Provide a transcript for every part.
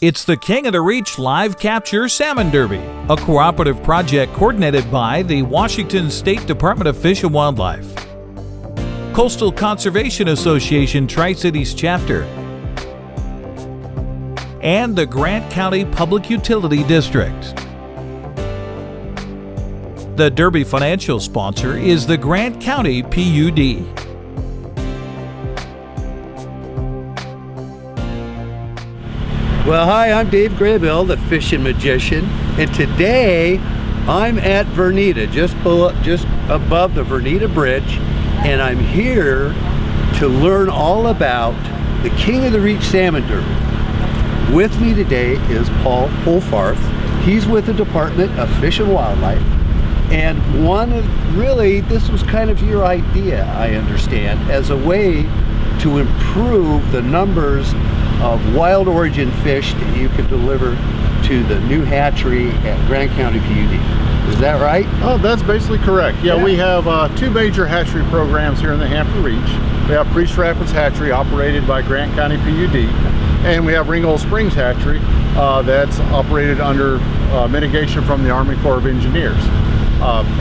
It's the King of the Reach Live Capture Salmon Derby, a cooperative project coordinated by the Washington State Department of Fish and Wildlife, Coastal Conservation Association Tri-Cities Chapter, and the Grant County Public Utility District. The Derby financial sponsor is the Grant County PUD. Well, hi, I'm Dave Graybill, the Fishin Magician, and today I'm at Vernita, just above the Vernita Bridge, and I'm here to learn all about the King of the Reach Salmon Derby. With me today is Paul Holfarth. He's with the Department of Fish and Wildlife, and this was kind of your idea, I understand, as a way to improve the numbers of wild origin fish that you can deliver to the new hatchery at Grant County PUD. Is that right? Oh, that's basically correct. Yeah. We have two major hatchery programs here in the Hanford Reach. We have Priest Rapids Hatchery, operated by Grant County PUD, and we have Ringgold Springs Hatchery that's operated under mitigation from the Army Corps of Engineers.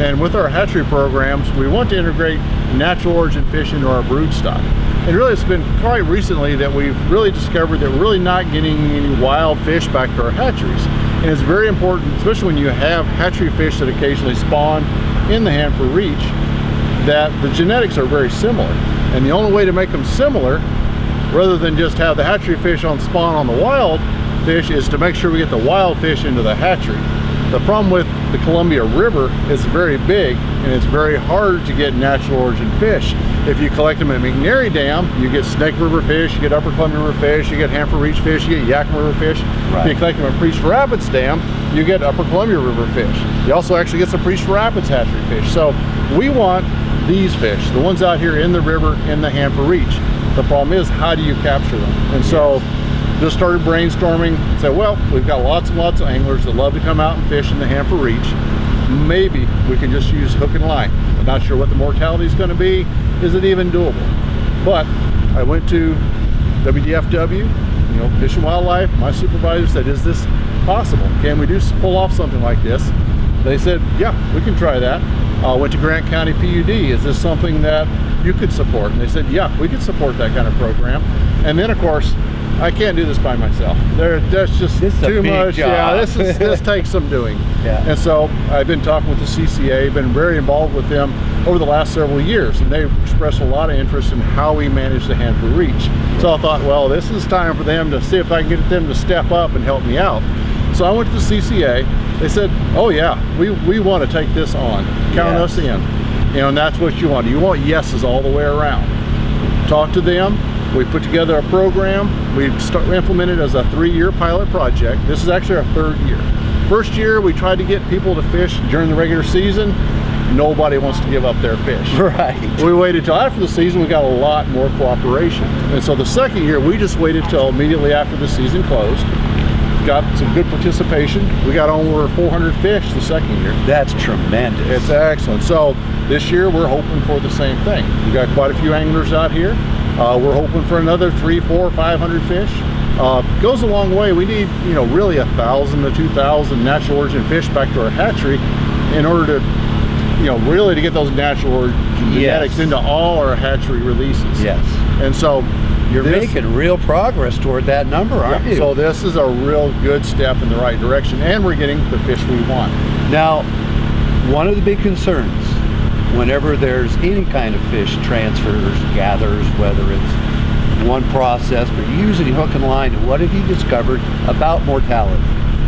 And with our hatchery programs, we want to integrate natural origin fish into our brood stock. And really, it's been quite recently that we've really discovered that we're really not getting any wild fish back to our hatcheries. And it's very important, especially when you have hatchery fish that occasionally spawn in the Hanford Reach, that the genetics are very similar. And the only way to make them similar, rather than just have the hatchery fish on spawn on the wild fish, is to make sure we get the wild fish into the hatchery. The problem with the Columbia River is very big, and it's very hard to get natural origin fish. If you collect them at McNary Dam, you get Snake River fish, you get Upper Columbia River fish, you get Hanford Reach fish, you get Yakima River fish. Right. If you collect them at Priest Rapids Dam, you get Upper Columbia River fish. You also actually get some Priest Rapids hatchery fish. So we want these fish, the ones out here in the river in the Hanford Reach. The problem is, how do you capture them? And so just started brainstorming, said, well, we've got lots and lots of anglers that love to come out and fish in the Hanford Reach. Maybe we can just use hook and line. I'm not sure what the mortality is going to be. Is it even doable? But I went to WDFW, Fish and Wildlife. My supervisor said, is this possible? Can we pull off something like this? They said, yeah, we can try that. Went to Grant County PUD. Is this something that you could support? And they said, yeah, we could support that kind of program. And then, of course, I can't do this by myself. That's just too much. Job. Yeah, this takes some doing. Yeah. And so I've been talking with the CCA, been very involved with them over the last several years, and they've expressed a lot of interest in how we manage the Hanford Reach. So I thought, well, this is time for them to see if I can get them to step up and help me out. So I went to the CCA. They said, oh yeah, we want to take this on. Count us in. And that's what you want. You want yeses all the way around. Talk to them. We put together a program. We implemented as a 3-year pilot project. This is actually our 3rd year. First year, we tried to get people to fish during the regular season. Nobody wants to give up their fish. Right. We waited till after the season. We got a lot more cooperation. And so the 2nd year, we just waited till immediately after the season closed. Got some good participation. We got over 400 fish the 2nd year. That's tremendous. It's excellent. So this year, we're hoping for the same thing. We got quite a few anglers out here. We're hoping for another 300, 400, 500 fish. Goes a long way. We need, really 1,000 to 2,000 natural origin fish back to our hatchery in order to, really to get those natural origin genetics into all our hatchery releases. Yes. And so you're making real progress toward that number, aren't you? So this is a real good step in the right direction, and we're getting the fish we want. Now, one of the big concerns whenever there's any kind of fish transfers, gathers, whether it's one process, but usually hook and line, and what have you discovered about mortality?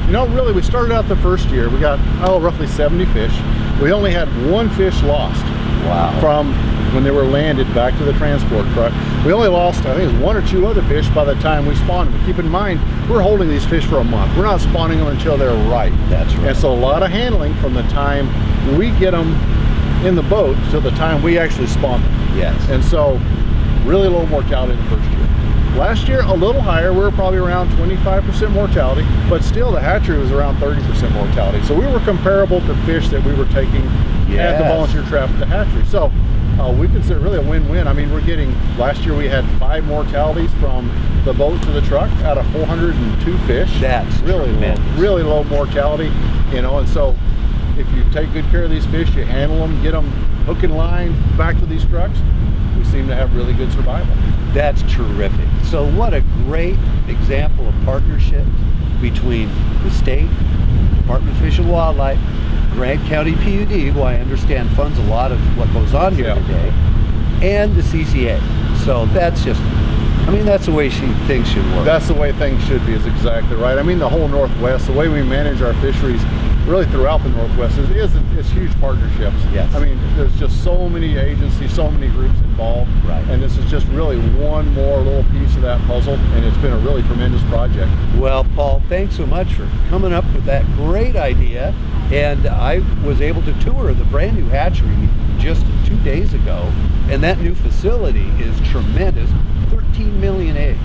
Really, we started out the first year, we got roughly 70 fish. We only had 1 fish lost. Wow. From when they were landed back to the transport truck. We only lost, I think it was 1 or 2 other fish by the time we spawned them. Keep in mind, we're holding these fish for a month. We're not spawning them until they're right. That's right. And so a lot of handling from the time we get them in the boat till the time we actually spawn them. Yes. And so really low mortality in the first year. Last year, a little higher. We were probably around 25% mortality, but still the hatchery was around 30% mortality. So we were comparable to fish that we were taking at the volunteer trap at the hatchery. So we consider really a win-win. I mean, we're getting, last year we had 5 mortalities from the boat to the truck out of 402 fish. That's really low, really low mortality, you know. And so if you take good care of these fish, you handle them, get them hook and line back to these trucks, we seem to have really good survival. That's terrific. So what a great example of partnership between the state, Department of Fish and Wildlife, Grant County PUD, who I understand funds a lot of what goes on here today, and the CCA. So that's just, I mean, that's the way things should work. That's the way things should be, is exactly right. I mean, the whole Northwest, the way we manage our fisheries really throughout the Northwest is huge partnerships. Yes. I mean, there's just so many agencies, so many groups involved. Right. And this is just really one more little piece of that puzzle, and it's been a really tremendous project. Well, Paul, thanks so much for coming up with that great idea. And I was able to tour the brand new hatchery just 2 days ago, and that new facility is tremendous. 13 million eggs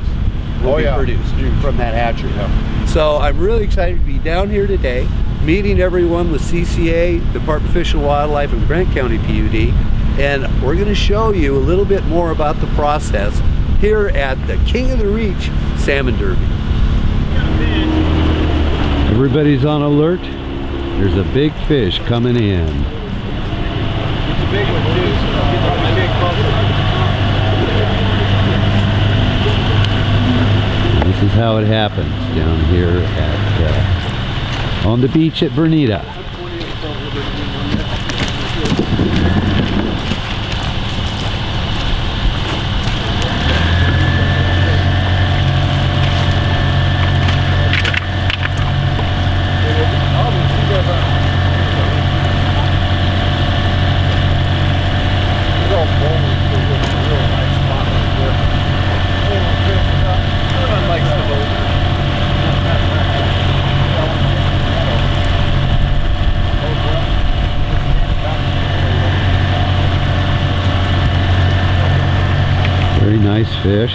will be produced from that hatchery. Yeah. So I'm really excited to be down here today, meeting everyone with CCA, Department of Fish and Wildlife, and Grant County PUD, and we're going to show you a little bit more about the process here at the King of the Reach Salmon Derby. Everybody's on alert. There's a big fish coming in. This is how it happens down here at on the beach at Vernita. Very nice fish.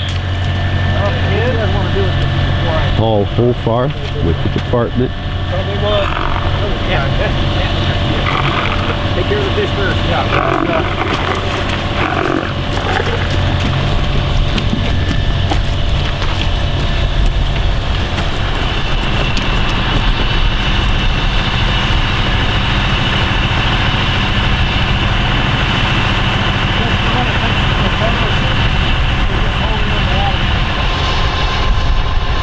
Paul Holfarth with the department. Take care of the fish first.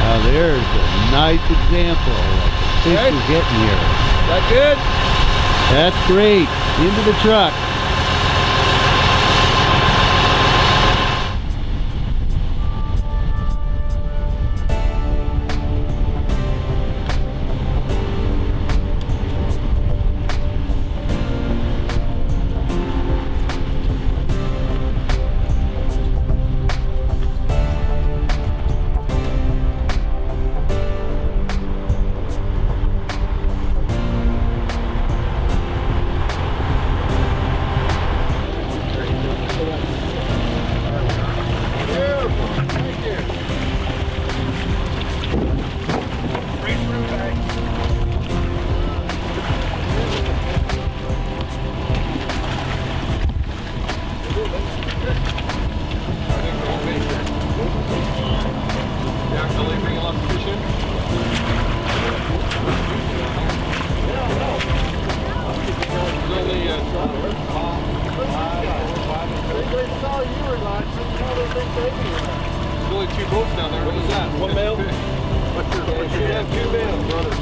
Now there's a nice example of the fish we're getting here. That good? That's great. Into the truck. There's only 2 boats down there. What is that? One male? What's your should have 2 males, brother.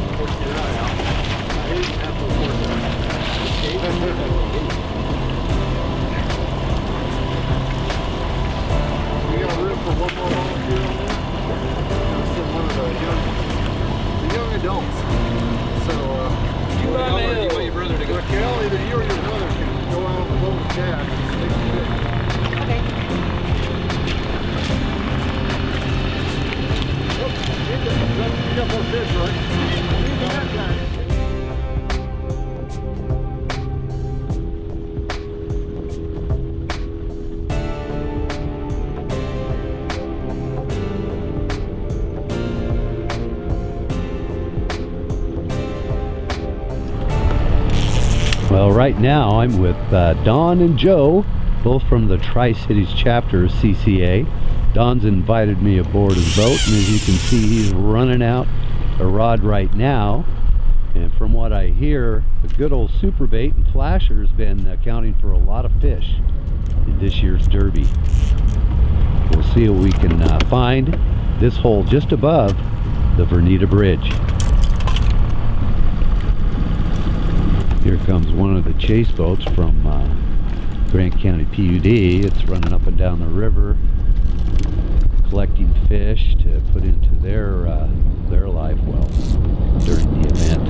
We got room for one more volunteer on there. Send one of the young adults. So, you want your brother to go? Raquel, either you or your brother can go out on the boat and cast and stick the fish. You got more fish, right? Well, right now I'm with Don and Joe both from the Tri-Cities chapter of CCA. Don's invited me aboard his boat, and as you can see, he's running out a rod right now. And from what I hear, the good old super bait and flasher has been accounting for a lot of fish in this year's Derby. We'll see what we can find this hole just above the Vernita Bridge. Here comes one of the chase boats from Grant County PUD. It's running up and down the river, collecting fish to put into their live wells during the event.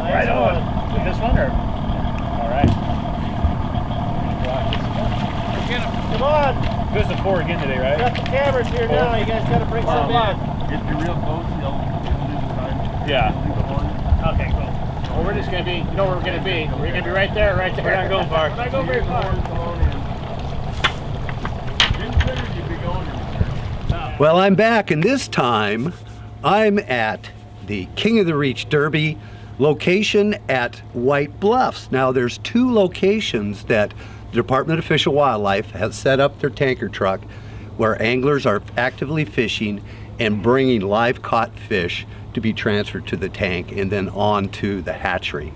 Right on. With this one, or? All right. Come on. Goes to 4 again today, right? Got the cameras here now. You guys got to bring some in. If you're real close, you'll lose time. Yeah. Okay, cool. Well, we're just going to be, you know where we're going to be. We're going to be right there, right there. We're not going far. We're not going very far. Well, I'm back, and this time I'm at the King of the Reach Derby location at White Bluffs. Now, there's 2 locations that the Department of Fish and Wildlife has set up their tanker truck where anglers are actively fishing and bringing live caught fish to be transferred to the tank and then on to the hatchery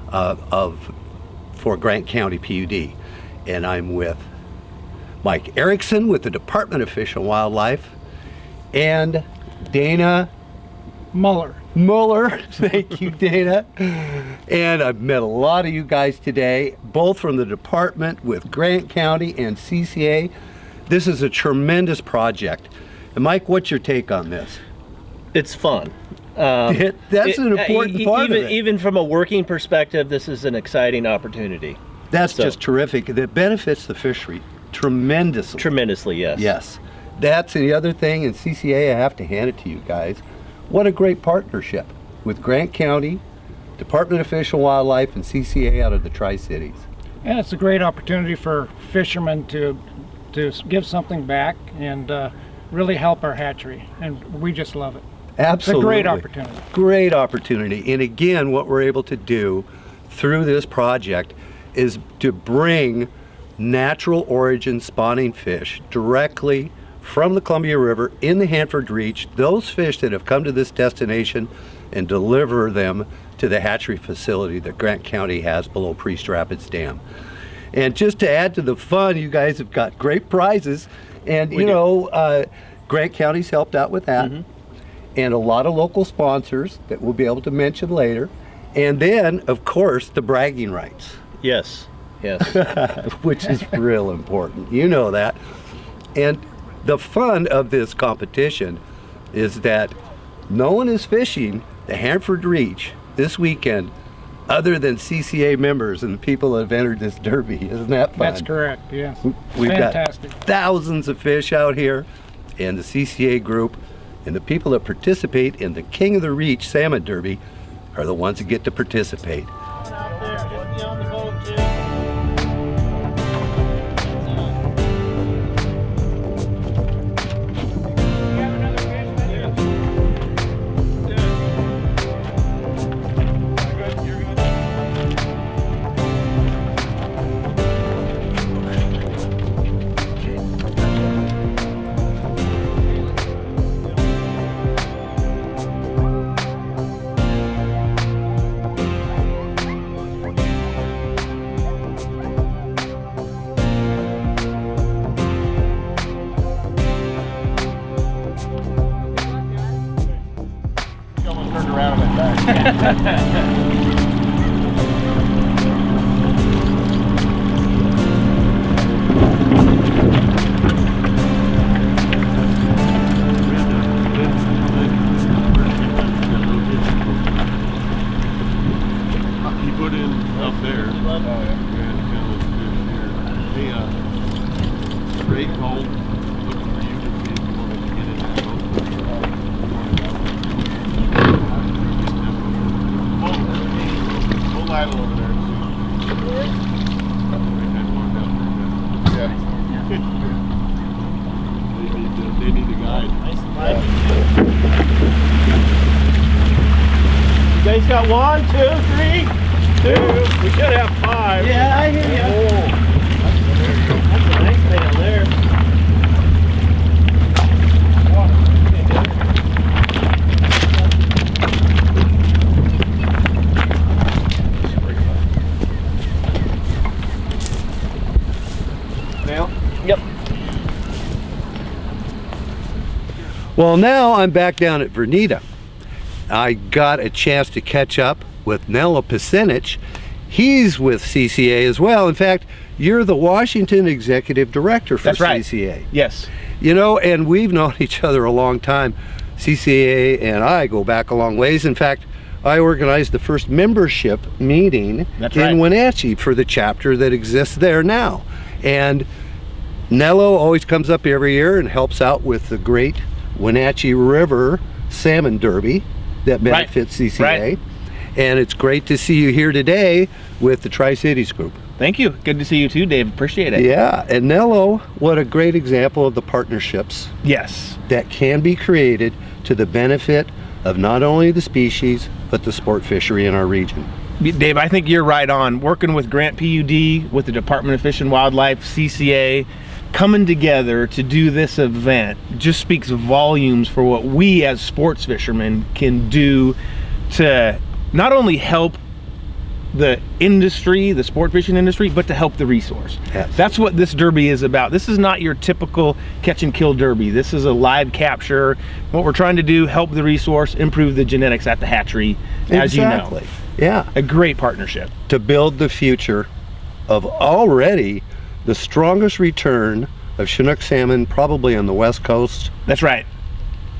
for Grant County PUD. And I'm with Mike Erickson with the Department of Fish and Wildlife and Dana Muller. Thank you, Dana. And I've met a lot of you guys today, both from the department with Grant County and CCA. This is a tremendous project. And Mike, what's your take on this? It's fun. That's an important part of it. Even from a working perspective, this is an exciting opportunity. That's just terrific. That benefits the fishery tremendously. Tremendously, yes. Yes. That's the other thing, and CCA, I have to hand it to you guys. What a great partnership with Grant County, Department of Fish and Wildlife, and CCA out of the Tri-Cities. And it's a great opportunity for fishermen to give something back and really help our hatchery, and we just love it. Absolutely. It's a great opportunity. Great opportunity. And again, what we're able to do through this project is to bring natural origin spawning fish directly from the Columbia River in the Hanford Reach, those fish that have come to this destination, and deliver them to the hatchery facility that Grant County has below Priest Rapids Dam. And just to add to the fun, you guys have got great prizes, and Grant County's helped out with that, and a lot of local sponsors that we'll be able to mention later, and then of course the bragging rights. Yes. Which is real important, you know that. And the fun of this competition is that no one is fishing the Hanford Reach this weekend other than CCA members and the people that have entered this derby. Isn't that fun? That's correct, yes. We've fantastic. Got thousands of fish out here, and the CCA group and the people that participate in the King of the Reach Salmon Derby are the ones that get to participate. Out there, just be on the boat too. They need a guide. You guys got 1, 2, 3, 2. We should have 5. Yeah, I hear you. That's a nice tail there. Yep. Well, now I'm back down at Vernita. I got a chance to catch up with Nello Pisinich. He's with CCA as well. In fact, you're the Washington Executive Director for CCA. Yes. You know, and we've known each other a long time. CCA and I go back a long ways. In fact, I organized the first membership meeting in Wenatchee for the chapter that exists there now. And Nello always comes up every year and helps out with the great Wenatchee River Salmon Derby that benefits CCA. And it's great to see you here today with the Tri-Cities group. Thank you. Good to see you too, Dave. Appreciate it. Yeah, and Nello, what a great example of the partnerships that can be created to the benefit of not only the species, but the sport fishery in our region. Dave, I think you're right on. Working with Grant PUD, with the Department of Fish and Wildlife, CCA, coming together to do this event just speaks volumes for what we as sports fishermen can do to not only help the industry, the sport fishing industry, but to help the resource. That's what this derby is about. This is not your typical catch and kill derby. This is a live capture. What we're trying to do, help the resource, improve the genetics at the hatchery, as you know. Yeah. A great partnership. To build the future of already the strongest return of Chinook salmon probably on the West Coast. That's right.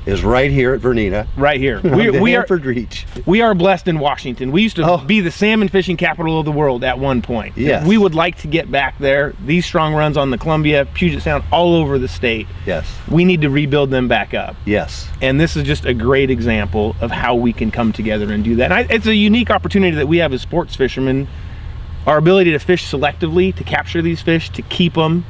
Is right here at Vernita. Right here. We Hanford Reach. We are blessed in Washington. We used to be the salmon fishing capital of the world at one point. Yes. We would like to get back there. These strong runs on the Columbia, Puget Sound, all over the state. Yes. We need to rebuild them back up. Yes. And this is just a great example of how we can come together and do that. And it's a unique opportunity that we have as sports fishermen. Our ability to fish selectively, to capture these fish, to keep them,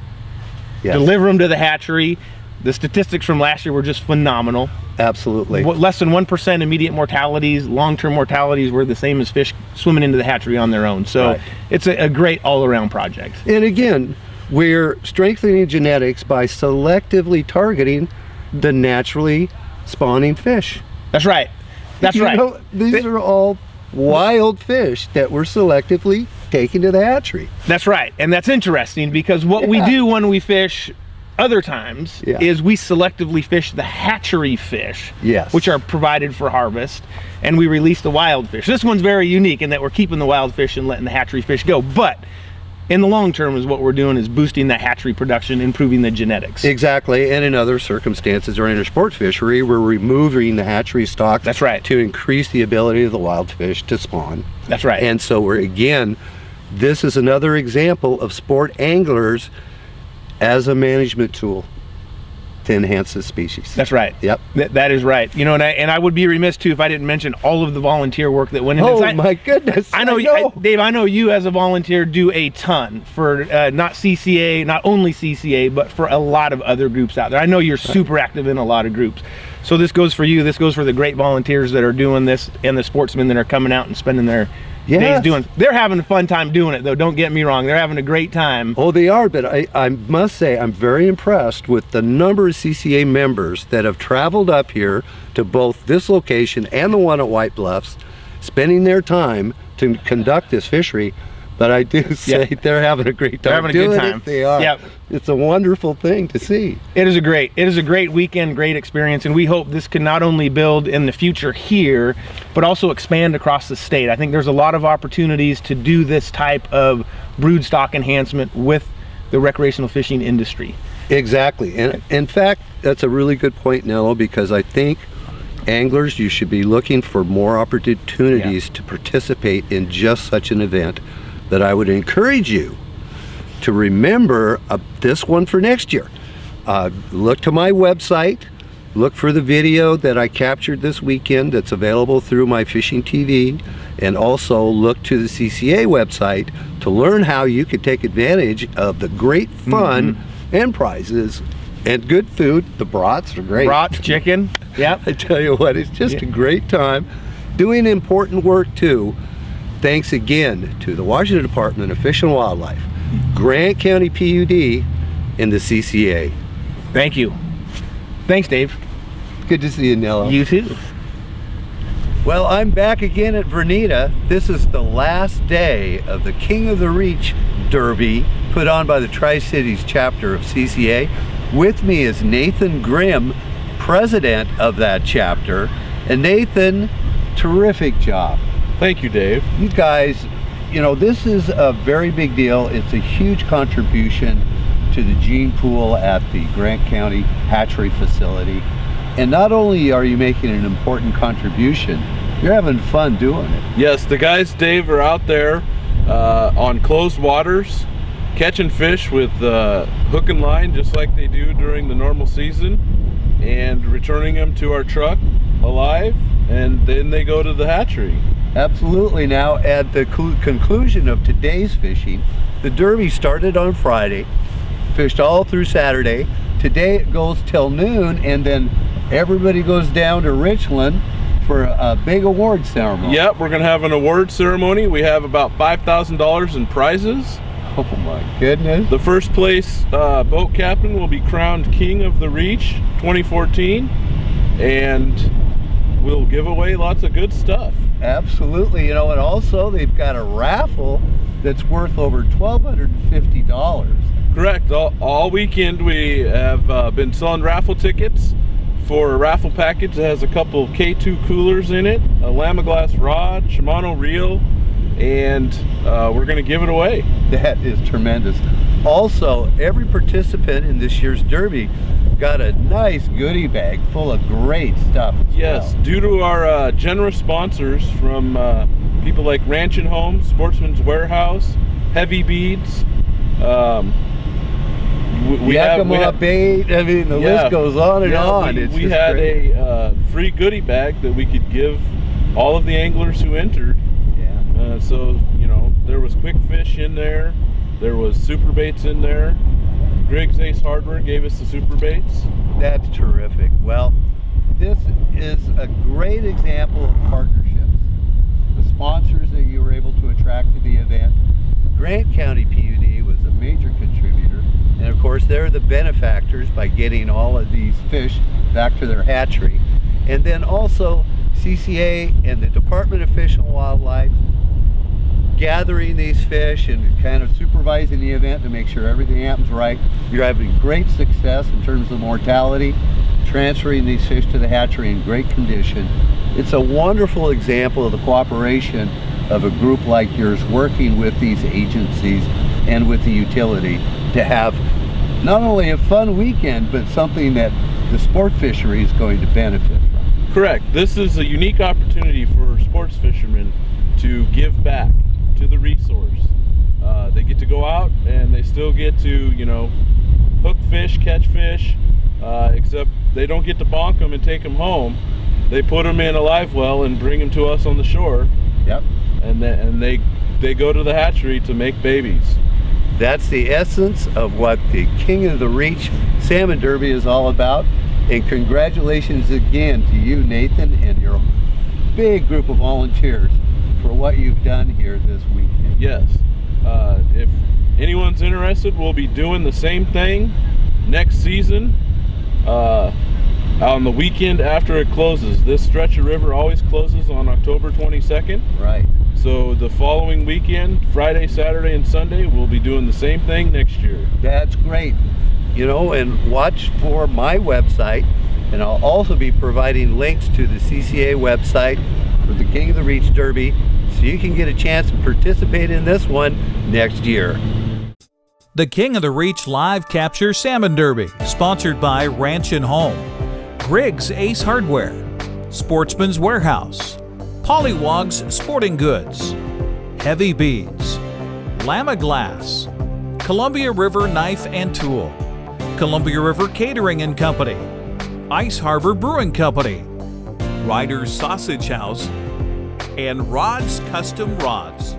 deliver them to the hatchery. The statistics from last year were just phenomenal. Absolutely. Less than 1% immediate mortalities. Long-term mortalities were the same as fish swimming into the hatchery on their own. So it's a great all-around project. And again, we're strengthening genetics by selectively targeting the naturally spawning fish. That's right. That's right. Know, these are all wild fish that we're selectively taking to the hatchery. That's right. And that's interesting because what we do when we fish other times is we selectively fish the hatchery fish, which are provided for harvest, and we release the wild fish. This one's very unique in that we're keeping the wild fish and letting the hatchery fish go, but in the long term is what we're doing is boosting that hatchery production, improving the genetics. Exactly, and in other circumstances or in a sport fishery, we're removing the hatchery stock. That's right. To increase the ability of the wild fish to spawn. That's right. And so we're, again, this is another example of sport anglers as a management tool to enhance the species. That's right. Yep. That is right. You know, and I would be remiss too if I didn't mention all of the volunteer work that went into this. Oh my goodness. I know. Dave, I know you as a volunteer do a ton for not CCA, not only CCA, but for a lot of other groups out there. I know you're super active in a lot of groups. So this goes for you. This goes for the great volunteers that are doing this and the sportsmen that are coming out and spending their days doing. They're having a fun time doing it though, don't get me wrong. They're having a great time. Oh, they are, but I must say I'm very impressed with the number of CCA members that have traveled up here to both this location and the one at White Bluffs, spending their time to conduct this fishery. But I do say they're having a great time. They're having a good time. They are. Yep. It's a wonderful thing to see. It is a great weekend, great experience, and we hope this can not only build in the future here, but also expand across the state. I think there's a lot of opportunities to do this type of brood stock enhancement with the recreational fishing industry. Exactly, and in fact, that's a really good point, Nello, because I think anglers, you should be looking for more opportunities to participate in just such an event. That I would encourage you to remember this one for next year. Look to my website, look for the video that I captured this weekend that's available through my Fishing TV, and also look to the CCA website to learn how you can take advantage of the great fun and prizes And good food. The brats are great. Brats, chicken. Yep. I tell you what, it's just a great time doing important work too. Thanks again to the Washington Department of Fish and Wildlife, Grant County PUD, and the CCA. Thank you. Thanks, Dave. Good to see you, Nello. You too. Well, I'm back again at Vernita. This is the last day of the King of the Reach Derby put on by the Tri-Cities chapter of CCA. With me is Nathan Grimm, president of that chapter. And Nathan, terrific job. Thank you, Dave. You guys, you know, this is a very big deal. It's a huge contribution to the gene pool at the Grant County hatchery facility. And not only are you making an important contribution, you're having fun doing it. Yes, the guys, Dave, are out there on closed waters, catching fish with hook and line, just like they do during the normal season, and returning them to our truck alive, and then they go to the hatchery. Absolutely. Now, at the conclusion of today's fishing, the Derby started on Friday, fished all through Saturday. Today it goes till noon, and then everybody goes down to Richland for a big award ceremony. Yep, we're gonna have an award ceremony. We have about $5,000 in prizes. Oh my goodness. The first place boat captain will be crowned King of the Reach 2014, and we'll give away lots of good stuff. Absolutely. You know, and also they've got a raffle that's worth over $1,250. Correct. All weekend we have been selling raffle tickets for a raffle package that has a couple K2 coolers in it, a Lamaglass rod, Shimano reel, and we're going to give it away. That is tremendous. Also, every participant in this year's Derby got a nice goodie bag full of great stuff. Yes, due to our generous sponsors from people like Ranch and Home, Sportsman's Warehouse, Heavy Beads, we have bait. I mean, the list goes on and on. We had a free goodie bag that we could give all of the anglers who entered. Yeah. So, you know, there was quick fish in there. There was super baits in there. Griggs Ace Hardware gave us the super baits. That's terrific. Well, this is a great example of partnerships. The sponsors that you were able to attract to the event. Grant County PUD was a major contributor. And of course, they're the benefactors by getting all of these fish back to their hatchery. And then also CCA and the Department of Fish and Wildlife gathering these fish and kind of supervising the event to make sure everything happens right. You're having great success in terms of mortality, transferring these fish to the hatchery in great condition. It's a wonderful example of the cooperation of a group like yours working with these agencies and with the utility to have not only a fun weekend, but something that the sport fishery is going to benefit from. Correct. This is a unique opportunity for sports fishermen to give back to the resource. They get to go out and they still get to, you know, hook fish, catch fish, except they don't get to bonk them and take them home. They put them in a live well and bring them to us on the shore. Yep. And they go to the hatchery to make babies. That's the essence of what the King of the Reach Salmon Derby is all about. And congratulations again to you, Nathan, and your big group of volunteers for what you've done here this weekend. Yes. If anyone's interested, we'll be doing the same thing next season on the weekend after it closes. This stretch of river always closes on October 22nd. Right. So the following weekend, Friday, Saturday, and Sunday, we'll be doing the same thing next year. That's great. You know, and watch for my website, and I'll also be providing links to the CCA website for the King of the Reach Derby, so you can get a chance to participate in this one next year. The King of the Reach Live Capture Salmon Derby, sponsored by Ranch and Home, Griggs Ace Hardware, Sportsman's Warehouse, Pollywogs Sporting Goods, Heavy Beads, Lamaglass, Columbia River Knife and Tool, Columbia River Catering and Company, Ice Harbor Brewing Company, Ryder's Sausage House, and Rods Custom Rods.